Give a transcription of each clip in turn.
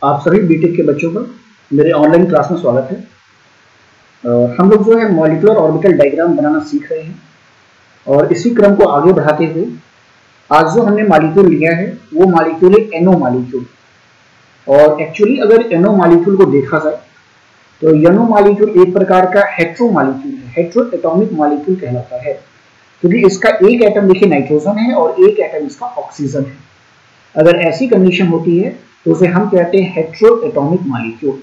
आप सभी बीटेक के बच्चों का मेरे ऑनलाइन क्लास में स्वागत है। हम लोग जो है मॉलिक्यूलर ऑर्बिटल डायग्राम बनाना सीख रहे हैं और इसी क्रम को आगे बढ़ाते हुए आज जो हमने मॉलिक्यूल लिया है वो मॉलिक्यूल है एनओ मॉलिक्यूल। और एक्चुअली अगर एनओ मॉलिक्यूल को देखा जाए तो एनओ मॉलिक्यूल एक प्रकार का हेट्रो मॉलिक्यूल है, हेट्रो एटॉमिक मॉलिक्यूल कहलाता है, क्योंकि इसका एक एटम देखिए नाइट्रोजन है और एक एटम इसका ऑक्सीजन है। अगर ऐसी कंडीशन होती है तो उसे हम कहते हैं हेट्रो एटॉमिक मॉलिक्यूल।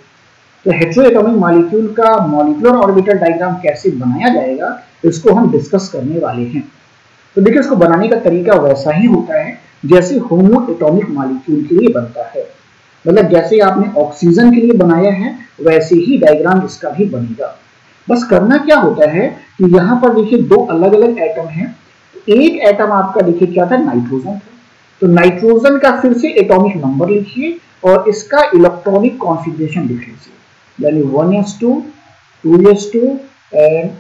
तो हेट्रो एटॉमिक मॉलिक्यूल का मॉलिक्यूलर ऑर्बिटल डायग्राम कैसे बनाया जाएगा इसको हम डिस्कस करने वाले हैं। तो देखिए इसको बनाने का तरीका वैसा ही होता है जैसे होमो एटॉमिक मॉलिक्यूल के लिए बनता है, मतलब जैसे आपने ऑक्सीजन के लिए बनाया है वैसे ही डायग्राम इसका भी बनेगा। बस करना क्या होता है कि यहाँ पर देखिए दो अलग अलग एटम हैं। एक एटम आपका देखिए क्या था, नाइट्रोजन था। तो नाइट्रोजन का फिर से एटॉमिक नंबर लिखिए और इसका इलेक्ट्रॉनिक कॉन्फ़िगरेशन लिख लीजिए, यानी 1s2 2s2 एंड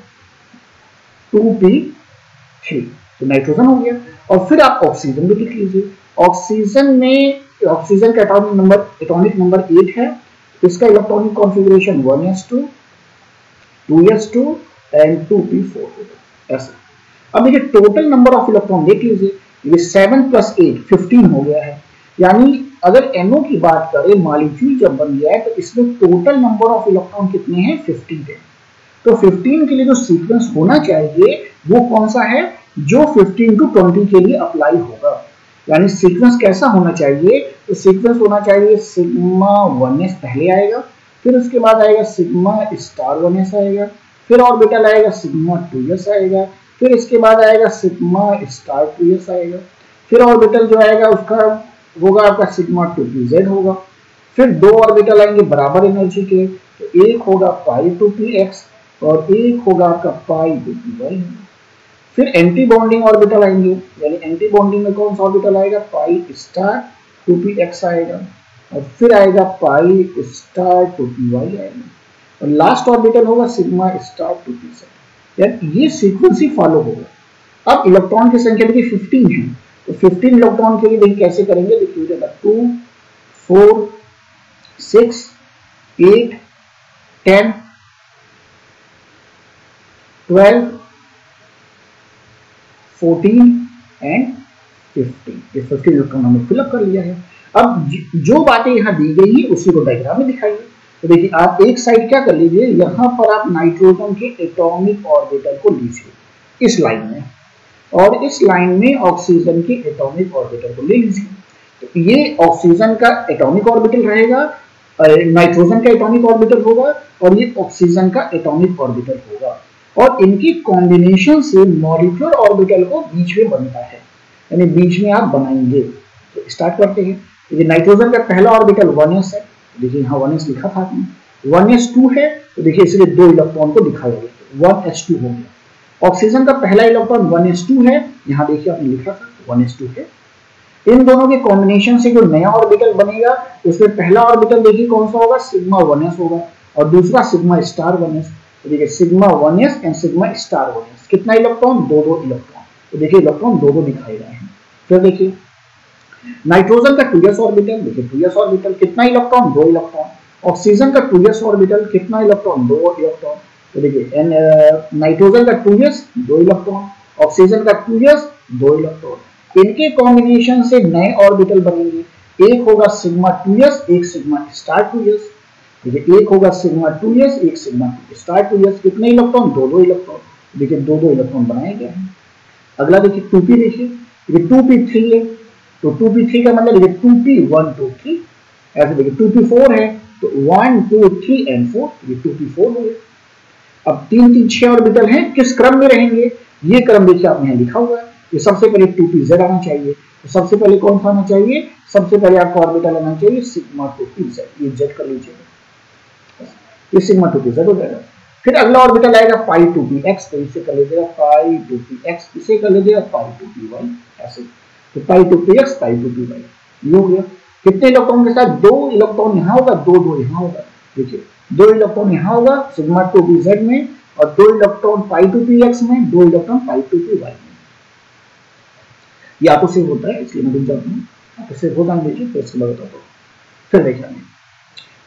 2p3। तो नाइट्रोजन हो गया। और फिर आप ऑक्सीजन भी लिख लीजिए। ऑक्सीजन में ऑक्सीजन का एटॉमिक नंबर 8 है, इसका electronic configuration 1s2 2s2 and 2p4 होगा ऐसा। अब देखिए टोटल नंबर ऑफ इलेक्ट्रॉन देख लीजिए, ये 7 + 8 15 हो गया है। यानी अगर NO की बात करें मॉलिक्यूल जब बन गया है तो इसमें टोटल नंबर ऑफ इलेक्ट्रॉन कितने हैं, 15 है। तो 15 के लिए जो सीक्वेंस होना चाहिए वो कौन सा है, जो 15 to 20 के लिए अप्लाई होगा। यानी सीक्वेंस कैसा होना चाहिए, तो सीक्वेंस होना चाहिए सिग्मा 1s पहले आएगा, फिर उसके बाद आएगा सिग्मा स्टार 1s आएगा, फिर ऑर्बिटल आएगा सिग्मा 2s आएगा, फिर इसके बाद आएगा सिग्मा स्टार 2s आएगा, फिर ऑर्बिटल जो आएगा उसका होगा आपका सिग्मा 2pz होगा, फिर दो ऑर्बिटल आएंगे बराबर एनर्जी के, तो एक होगा पाई 2px और एक होगा आपका पाई 2py। फिर एंटी बॉन्डिंग ऑर्बिटल आएंगे, यानी एंटी बॉन्डिंग में कौन सा ऑर्बिटल आएगा, पाई स्टार 2px आएगा और फिर आएगा पाई स्टार 2py आएगा और लास्ट ऑर्बिटल होगा सिग्मा स्टार 2pz। यानी ये सीक्वेंस ही फॉलो होगा। अब इलेक्ट्रॉन की संख्या देखिए 15 है, तो 15 इलेक्ट्रॉन के लिए देखिए कैसे करेंगे, देखिए 2 4 6 8 10 12 14 एंड 15। ये 15 इलेक्ट्रॉन हमने फिलअप कर लिया है। अब जो बातें यहाँ दी गई है उसी को डायग्राम में दिखाइए। तो देखिए आप एक साइड क्या कर लीजिए, यहाँ पर आप नाइट्रोजन के एटॉमिक ऑर्बिटल को लीजिए इस लाइन में, और इस लाइन में ऑक्सीजन के एटॉमिक ऑर्बिटल को ले लीजिए। तो ये ऑक्सीजन का एटॉमिक ऑर्बिटल रहेगा, नाइट्रोजन का एटॉमिक ऑर्बिटल होगा और ये ऑक्सीजन का एटॉमिक ऑर्बिटल होगा, और इनकी कॉम्बिनेशन से मॉलिक्यूलर ऑर्बिटल को बीच में बनता है, यानी बीच में आप बनाएंगे। तो स्टार्ट करते हैं। ये नाइट्रोजन का पहला ऑर्बिटल 1s है, देखिए यहाँ 1s लिखा था आपने। 1s2 है तो देखिए इसलिए दो इलेक्ट्रॉन को दिखाया गया, 1s2 हो गया। ऑक्सीजन का पहला इलेक्ट्रॉन 1s2 है, यहाँ देखिए आपने लिखा था 1s2 है। इन दोनों के कॉम्बिनेशन से जो नया ऑर्बिटल बनेगा उसमें पहला ऑर्बिटल देखिए कौन सा होगा, सिग्मा 1s होगा और दूसरा सिग्मा स्टार 1s। तो देखिए sigma 1s and sigma star 1s, कितना इलेक्ट्रॉन, दो इलेक्ट्रॉन। तो देखिए इलेक्ट्रॉन दो दिखाई रहे हैं। फिर देखिए नाइट्रोजन का 2s ऑर्बिटल, देखिए 2s ऑर्बिटल कितना इलेक्ट्रॉन, दो इलेक्ट्रॉन। ऑक्सीजन का 2s ऑर्बिटल कितना इलेक्ट्रॉन, दो इलेक्ट्रॉन। तो देखिए नाइट्रोजन का 2s दो इलेक्ट्रॉन, ऑक्सीजन का 2s दो इलेक्ट्रॉन। इनके कॉम्बिनेशन से नए ऑर्बिटल बनेंगे, एक होगा सिग्मा 2s एक सिग्मा स्टार 2s। देखिए एक होगा सिग्मा 2s एक सिग्मा स्टार 2s, कितने इलेक्ट्रॉन, दो इलेक्ट्रॉन। देखिए दो इलेक्ट्रॉन बनाए गए हैं। अगला देखिए 2p, देखिए 2p3 है, तो 2p3 का मतलब देखिए 2p1 2 3 ऐसे। देखिए 2p4 है तो 1 2 3 एंड 4, ये 2p4 हो गया। अब 3 3 6 ऑर्बिटल हैं, किस क्रम में रहेंगे, ये क्रम देखिए आपने यहाँ लिखा हुआ है। ये सबसे पहले 2pz आना चाहिए, तो सबसे पहले कौन सा आना चाहिए, सबसे पहले आपको ऑर्बिटल आना चाहिए सिग्मा 2pz, ये z कर लीजिएगा, ये सिग्मा 2pz हो जाएगा। फिर अगला ऑर्बिटल आएगा पाई 2px, तो इसे कर लीजिएगा पाई 2px, इसे कर लीजिएगा पाई 2py ऐसे। तो पाई 2px पाई 2py ये हो गया। कितने इलेक्ट्रॉन के साथ, दो इलेक्ट्रॉन यहाँ होगा, दो यहाँ होगा। देखिए दो इलेक्ट्रॉन यहाँ होगा सिग्मा 2pz में और दो इलेक्ट्रॉन पाई 2px में, दो इलेक्ट्रॉन पाई 2py में। ये आपको सेव होता है इसलिए मैं रुक जाता हूँ, आपको सेव हो जाने दीजिए, फिर इसके बाद बताता हूँ। फिर देखिए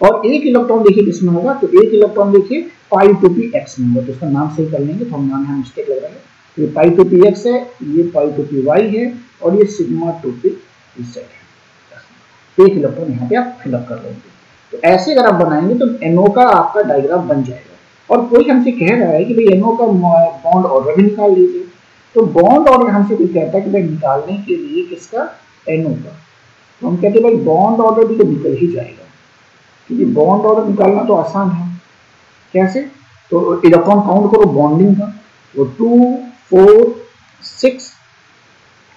और एक इलेक्ट्रॉन देखिए किसमें होगा, तो एक इलेक्ट्रॉन देखिए पाई टू पी एक्स में होगा, तो उसका नाम सही कर लेंगे, तो हम नाम यहाँ मिस्टेक लग रहा है, ये पाई टू पी एक्स है, ये पाई टू पी वाई है, और ये सिग्मा टू पी जेड है। एक इलेक्ट्रॉन यहाँ पे आप फिलअप कर लेंगे। तो ऐसे अगर आप बनाएंगे तो NO का आपका डायग्राम बन जाएगा। और कोई हमसे कह रहा है कि भाई NO का बॉन्ड ऑर्डर भी निकाल लीजिए, तो बॉन्ड ऑर्डर हमसे कोई कहता है कि भाई निकालने के लिए किसका, NO का, तो हम कहते हैं भाई बॉन्ड ऑर्डर भी तो निकल ही जाएगा, क्योंकि बॉन्ड ऑर्डर निकालना तो आसान है। कैसे, तो इलेक्ट्रॉन काउंट करो बॉन्डिंग का, वो 2 4 6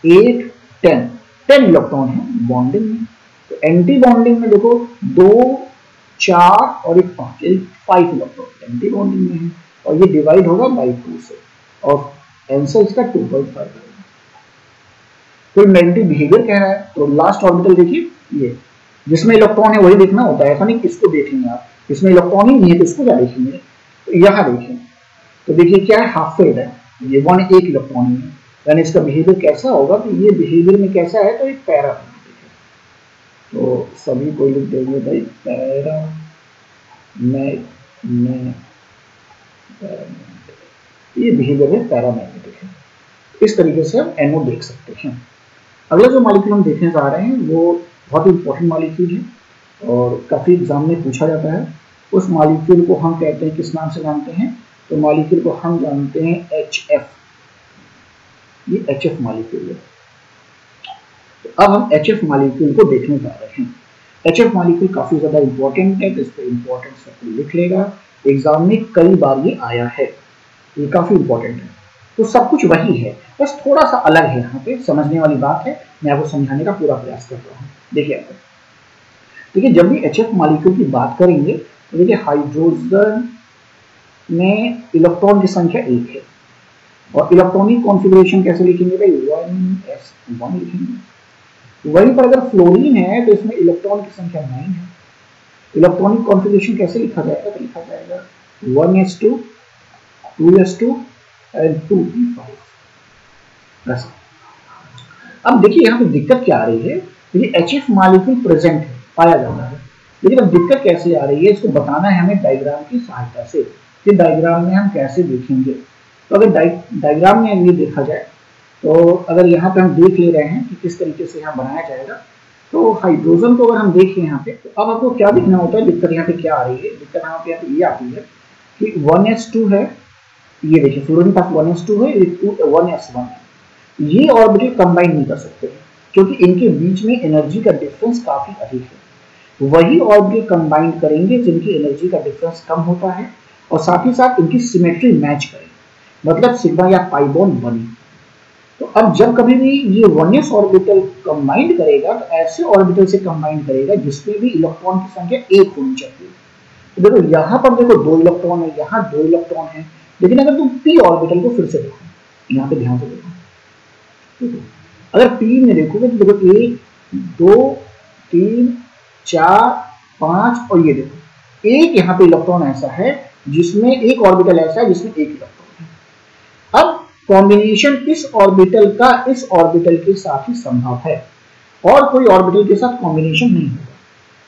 8 10 इलेक्ट्रॉन है बॉन्डिंग में। तो एंटी बॉन्डिंग में देखो 2 4 और एक 5 इलेक्ट्रॉन एंटी बॉन्डिंग में है, और ये डिवाइड होगा बाई 2 से, और आंसर इसका 2.5 है। कोई मैग्नेटिक बिहेवियर कह रहा है, तो लास्ट ऑर्बिटल देखिए, ये जिसमें इलेक्ट्रॉन है वही देखना होता है, ऐसा नहीं किसको देखेंगे आप, इसमें इलेक्ट्रॉन ही नहीं है तो इसको क्या देखेंगे, तो यहाँ देखें, तो देखिए क्या है, हाफ फेड है, ये 1 एक इलेक्ट्रॉन है, यानी इसका बिहेवियर कैसा होगा, तो ये बिहेवियर में कैसा है, तो एक पैरा, तो सभी को लिख देंगे भाई पैरा मैग्नेटिक, ये बिहेवियर है पैरामैग्नेटिक है। इस तरीके से हम NO देख सकते हैं। अगला जो मॉलिक्यूल हम देखने जा रहे हैं वो बहुत इंपॉर्टेंट मॉलिक्यूल है और काफ़ी एग्जाम में पूछा जाता है। उस मॉलिक्यूल को हम कहते हैं, किस नाम से जानते हैं, तो मॉलिक्यूल को हम जानते हैं HF, ये HF मॉलिक्यूल है। तो अब हम HF मॉलिक्यूल को देखने जा रहे हैं। HF मॉलिक्यूल काफ़ी ज़्यादा इंपॉर्टेंट है, तो इस पर इंपॉर्टेंट सब लिख लेगा, एग्जाम में कई बार ये आया है, ये काफ़ी इंपॉर्टेंट है। तो सब कुछ वही है, बस थोड़ा सा अलग है, यहाँ पे समझने वाली बात है, मैं आपको समझाने का पूरा प्रयास कर रहा हूँ। देखिए आप, देखिए जब भी HF मॉलिक्यूल की बात करेंगे तो देखिए हाइड्रोजन में इलेक्ट्रॉन की संख्या 1 है, और इलेक्ट्रॉनिक कॉन्फ़िगरेशन कैसे लिखेंगे भाई, 1s1 लिखेंगे। वहीं पर अगर फ्लोरीन है तो इसमें इलेक्ट्रॉन की संख्या 9 है। इलेक्ट्रॉनिक कॉन्फ़िगरेशन कैसे लिखा जाएगा, तो लिखा जाएगा 1s2 2s2 एंड 2p5। अब देखिए यहाँ पे दिक्कत क्या आ रही है, ये HF मॉलिक्यूल प्रेजेंट है, पाया जाता है, लेकिन अब दिक्कत कैसे आ रही है, इसको बताना है हमें डायग्राम की सहायता से। कि डायग्राम में हम कैसे देखेंगे, तो अगर डायग्राम में ये देखा जाए, तो अगर यहाँ पे हम देख ले रहे हैं कि किस तरीके से यहाँ बनाया जाएगा, तो हाइड्रोजन को अगर हम देखें यहाँ पे, तो अब आपको क्या दिखना होता है, दिक्कत यहाँ पे क्या आ रही है, दिक्कत यहाँ पे ये आती है कि 1s2 है, ये देखिए फ्लोरीन पास 1s2 है, 1s1 है, ये ऑर्बिटल कंबाइन नहीं कर सकते क्योंकि इनके बीच में एनर्जी का डिफरेंस काफी अधिक है। वही ऑर्बिटल कंबाइन करेंगे जिनकी एनर्जी का डिफरेंस कम होता है और साथ ही साथ इनकी सिमेट्री मैच करें, मतलब सिग्मा या पाई बॉन्ड बने। तो अब जब कभी भी ये 1s ऑर्बिटल कंबाइन करेगा तो ऐसे ऑर्बिटल से कंबाइन करेगा जिसमें भी इलेक्ट्रॉन की संख्या 1 होनी चाहिए। तो देखो यहाँ पर देखो 2 इलेक्ट्रॉन है, यहाँ 2 इलेक्ट्रॉन है, लेकिन अगर तुम p ऑर्बिटल को फिर से देखो, यहाँ पे ध्यान से देखो, अगर p में देखोगे तो देखो 1 2 3 4 5 और ये देखो एक यहाँ पे इलेक्ट्रॉन ऐसा है जिसमें एक ऑर्बिटल ऐसा है जिसमें 1 इलेक्ट्रॉन है। अब कॉम्बिनेशन इस ऑर्बिटल का इस ऑर्बिटल के साथ ही संभव है और कोई ऑर्बिटल के साथ कॉम्बिनेशन नहीं होगा।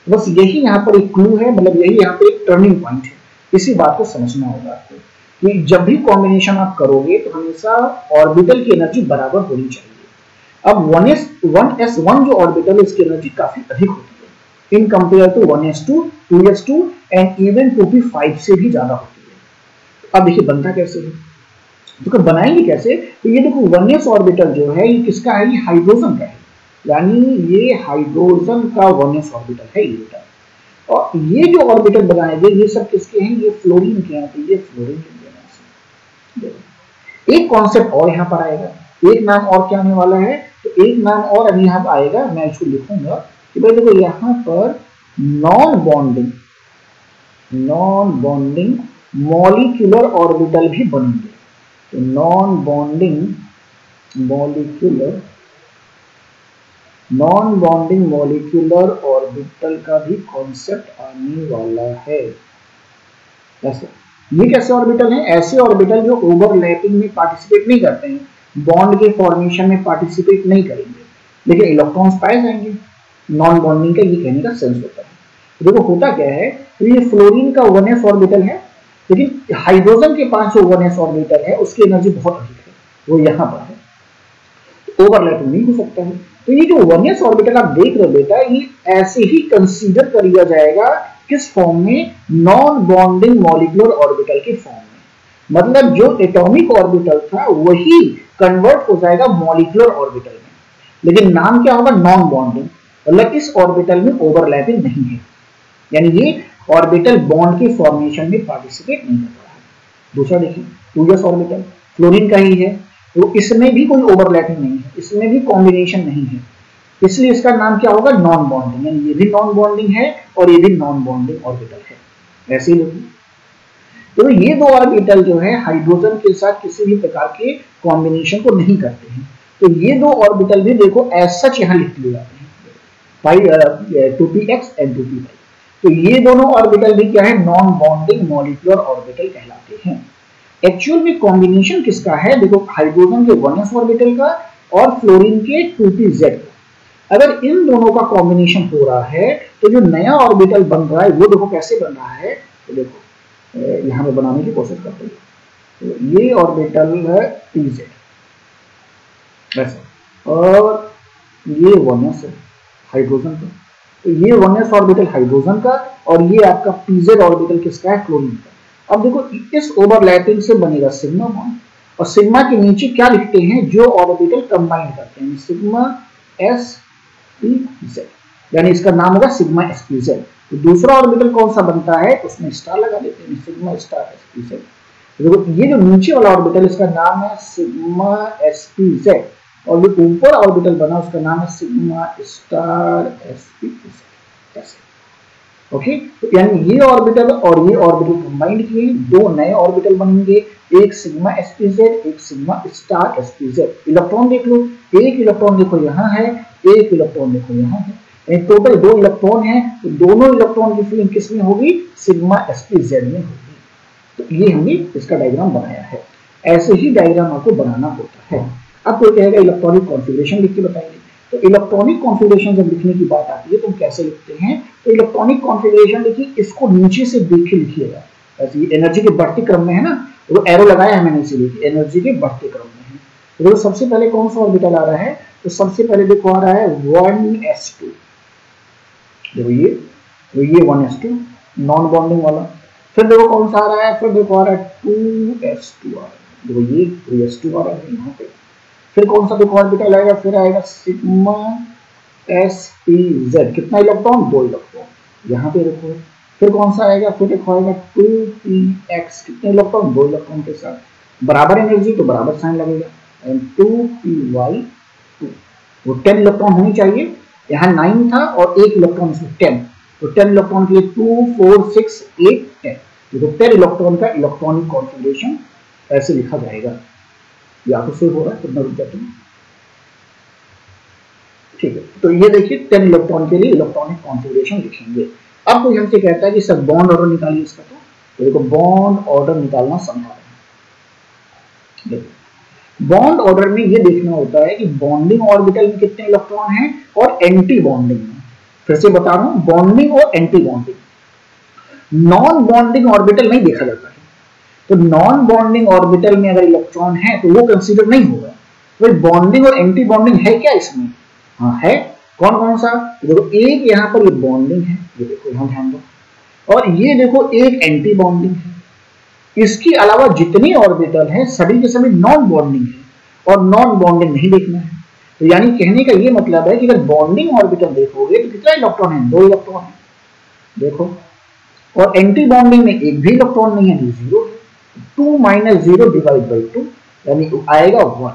बस यही यहाँ पर एक क्लू है, मतलब यही यहाँ पे एक टर्निंग पॉइंट है। इसी बात को समझना होगा आपको कि जब भी कॉम्बिनेशन आप करोगे तो हमेशा ऑर्बिटल की एनर्जी बराबर होनी चाहिए। अब 1s1 जो ऑर्बिटल है इसकी एनर्जी काफी अधिक होती है in compare to 1s2 2s2 and even 2p5 से भी ज्यादा होती है। अब देखिए बनता कैसे है, तो बनाएंगे कैसे, तो ये देखो 1s ऑर्बिटल जो है ये किसका है, ये हाइड्रोजन का है, यानी ये हाइड्रोजन का 1s ऑर्बिटल है ये बेटा। और ये जो ऑर्बिटल बनाए गए ये सब किसके हैं, ये फ्लोरीन के हैं, तो ये फ्लोरीन के हैं। एक कॉन्सेप्ट और यहाँ पर आएगा, एक नाम और क्या आने वाला है, तो एक नाम और अभी यहाँ आएगा, मैं इसको लिखूंगा कि भाई देखो यहाँ पर नॉन बॉन्डिंग मॉलिक्यूलर ऑर्बिटल भी बनेंगे। तो नॉन बॉन्डिंग मॉलिक्यूलर ऑर्बिटल का भी कॉन्सेप्ट आने वाला है। ऐसे ये कैसे ऑर्बिटल हैं, ऐसे ऑर्बिटल जो ओवरलैपिंग में पार्टिसिपेट नहीं करते हैं, बॉन्ड के फॉर्मेशन में पार्टिसिपेट नहीं करेंगे, लेकिन इलेक्ट्रॉन्स पाए जाएंगे। नॉन बॉन्डिंग का ये कहने का सेंस होता है। देखो होता क्या है, तो ये फ्लोरीन का 1s ऑर्बिटल है, लेकिन हाइड्रोजन के पास जो 1s ऑर्बिटल है उसकी एनर्जी बहुत अधिक है, वो यहाँ पर है, तो ओवरलैपिंग नहीं हो सकता है। तो ये जो 1s ऑर्बिटल आप देख रहे हो बेटा, ये ऐसे ही कंसीडर कर लिया जाएगा किस फॉर्म में, नॉन बॉन्डिंग मॉलिक्यूलर ऑर्बिटल के फॉर्म में। मतलब जो एटॉमिक ऑर्बिटल था वही कन्वर्ट हो जाएगा मॉलिक्यूलर ऑर्बिटल में, लेकिन नाम क्या होगा, नॉन बॉन्डिंग, मतलब इस ऑर्बिटल में ओवरलैपिंग नहीं है, यानी ये ऑर्बिटल बॉन्ड के फॉर्मेशन में पार्टिसिपेट नहीं कर रहा है। दूसरा देखिए 2s ऑर्बिटल फ्लोरीन का ही है, तो इसमें भी कोई ओवरलैपिंग नहीं है, इसमें भी कॉम्बिनेशन नहीं है, इसलिए इसका नाम क्या होगा, नॉन बॉन्डिंग, यानी ये भी नॉन बॉन्डिंग है और ये भी नॉन बॉन्डिंग ऑर्बिटल है। ऐसे ही देखिए, तो ये दो ऑर्बिटल जो है हाइड्रोजन के साथ किसी भी प्रकार के कॉम्बिनेशन को नहीं करते हैं, तो ये दो ऑर्बिटल भी देखो एज सच यहाँ लिख लिए जाते हैं 2px एंड 2py। तो ये दोनों ऑर्बिटल भी क्या है, नॉन बॉन्डिंग मॉलिक्यूलर ऑर्बिटल कहलाते हैं। एक्चुअल में कॉम्बिनेशन किसका है, देखो हाइड्रोजन के 1s ऑर्बिटल का और फ्लोरीन के 2pz का। अगर इन दोनों का कॉम्बिनेशन हो रहा है तो जो नया ऑर्बिटल बन रहा है वो देखो कैसे बन रहा है, तो देखो यहाँ पे बनाने की कोशिश करते हैं। तो ये ऑर्बिटल है pz ऐसा, और ये 1s है हाइड्रोजन का, तो ये 1s ऑर्बिटल हाइड्रोजन का और ये आपका pz ऑर्बिटल किसका है, फ्लोरीन का। अब देखो इस ओवरलैपिंग से बनेगा सिग्मा बॉन्ड, और सिग्मा के नीचे क्या लिखते हैं, जो ऑर्बिटल कंबाइन करते हैं, सिग्मा spz, यानी इसका नाम होगा सिग्मा spz। तो दूसरा ऑर्बिटल कौन सा बनता है, उसमें स्टार लगा देते हैं, सिग्मा स्टार spz। देखो ये जो नीचे वाला ऑर्बिटल इसका नाम है सिग्मा spz, और जो ऊपर ऑर्बिटल बना उसका नाम है सिग्मा स्टार sp। ऐसे ओके, तो यानी ये ऑर्बिटल और ये ऑर्बिटल कंबाइंड किए दो नए ऑर्बिटल बनेंगे, एक सिग्मा spz एक सिग्मा स्टार spz। इलेक्ट्रॉन देख लो, एक इलेक्ट्रॉन देखो यहाँ है, एक इलेक्ट्रॉन देखो यहाँ है, टोटल 2 इलेक्ट्रॉन है, तो दोनों इलेक्ट्रॉन की फीलिंग किसमें होगी, सिग्मा spz में होगी। तो ये हमने इसका डायग्राम बनाया है, ऐसे ही डायग्राम आपको बनाना होता है। अब कोई कहेगा इलेक्ट्रॉनिक कॉन्फ़िगरेशन लिख के बताइए, तो इलेक्ट्रॉनिक कॉन्फ़िगरेशन जब लिखने की बात आती है तो हम कैसे लिखते हैं, तो इलेक्ट्रॉनिक कॉन्फ़िगरेशन देखिए इसको नीचे से देख के लिखिएगा, ऐसे ये एनर्जी के बढ़ते क्रम में है ना, वो एरो लगाया है मैंने इसीलिए, एनर्जी के बढ़ते क्रम में है। तो देखो सबसे पहले कौन सा ऑर्बिटल आ रहा है, तो सबसे पहले देखो आ रहा है 1s2, देखो ये 1s2 नॉन बॉन्डिंग वाला। फिर देखो कौन सा आ रहा है, फिर देखो आ रहा है 2s2 आ रहा है, देखो ये 2s2 आ रहा है यहाँ पे। फिर कौन सा देखो ऑर्बिटल आएगा, फिर आएगा सिग्मा spz, कितना इलेक्ट्रॉन, 2 इलेक्ट्रॉन यहाँ पे देखो। फिर कौन सा आएगा, फिर देखो आएगा 2px, कितने इलेक्ट्रॉन, 2 इलेक्ट्रॉन के साथ बराबर एनर्जी तो बराबर साइन लगेगा, एंड 2py2, वो 10 इलेक्ट्रॉन होनी चाहिए, यहाँ 9 था और 1 इलेक्ट्रॉन इसमें 10, तो 10 इलेक्ट्रॉन के लिए 2 4 6 8 10, तो 10 इलेक्ट्रॉन का इलेक्ट्रॉनिक कॉन्फ़िगरेशन ऐसे लिखा जाएगा। या तो सेव हो रहा है, कितना रुक जाते हैं, ठीक है। तो ये देखिए 10 इलेक्ट्रॉन के लिए इलेक्ट्रॉनिक कॉन्फ़िगरेशन लिखेंगे। अब कोई हमसे कहता है कि सर बॉन्ड ऑर्डर निकालिए इसका, तो देखो बॉन्ड ऑर्डर निकालना संभव है। देखो बॉन्ड ऑर्डर में ये देखना होता है कि बॉन्डिंग ऑर्बिटल में कितने इलेक्ट्रॉन हैं और एंटी बॉन्डिंग में। फिर से बता रहा हूं, बॉन्डिंग और anti bonding, non bonding orbital नहीं देखा जाता है, तो नॉन बॉन्डिंग ऑर्बिटल में अगर इलेक्ट्रॉन है तो वो कंसीडर नहीं होगा। तो बॉन्डिंग और एंटी बॉन्डिंग है क्या इसमें, हाँ है। कौन कौन सा, देखो एक यहाँ पर ये बॉन्डिंग है, ये देखो यहाँ ध्यान दो, और ये देखो एक एंटी बॉन्डिंग है। इसके अलावा जितने ऑर्बिटल हैं सभी के सभी नॉन बॉन्डिंग है, और नॉन बॉन्डिंग नहीं देखना है। तो यानी कहने का ये मतलब है कि अगर बॉन्डिंग ऑर्बिटल देखोगे तो कितना इलेक्ट्रॉन है, 2 इलेक्ट्रॉन है देखो, और एंटी बॉन्डिंग में एक भी इलेक्ट्रॉन नहीं है, 0 है। 2 - 0 डिवाइड बाई 2 यानी आएगा 1,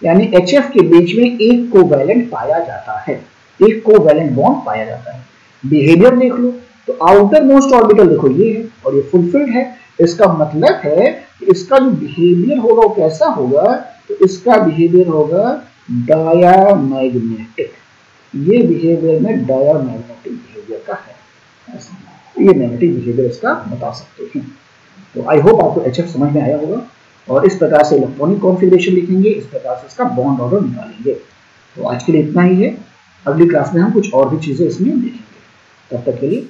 यानी HF के बीच में एक कोवैलेंट पाया जाता है, एक कोवैलेंट बॉन्ड पाया जाता है। बिहेवियर देख लो, तो आउटर मोस्ट ऑर्बिटल देखो ये है और ये फुलफिल्ड है, इसका मतलब है कि इसका जो बिहेवियर होगा वो कैसा होगा, तो इसका बिहेवियर होगा डायामैग्नेटिक, ये बिहेवियर में डायामैग्नेटिक बिहेवियर का है, ये मैग्नेटिक बिहेवियर इसका बता सकते हैं। तो आई होप आपको HF समझ में आया होगा, और इस प्रकार से इलेक्ट्रॉनिक कॉन्फ़िगरेशन लिखेंगे, इस प्रकार से इसका बॉन्ड ऑर्डर निकालेंगे। तो आज के लिए इतना ही है, अगली क्लास में हम कुछ और भी चीजें इसमें देखेंगे। तब तक के लिए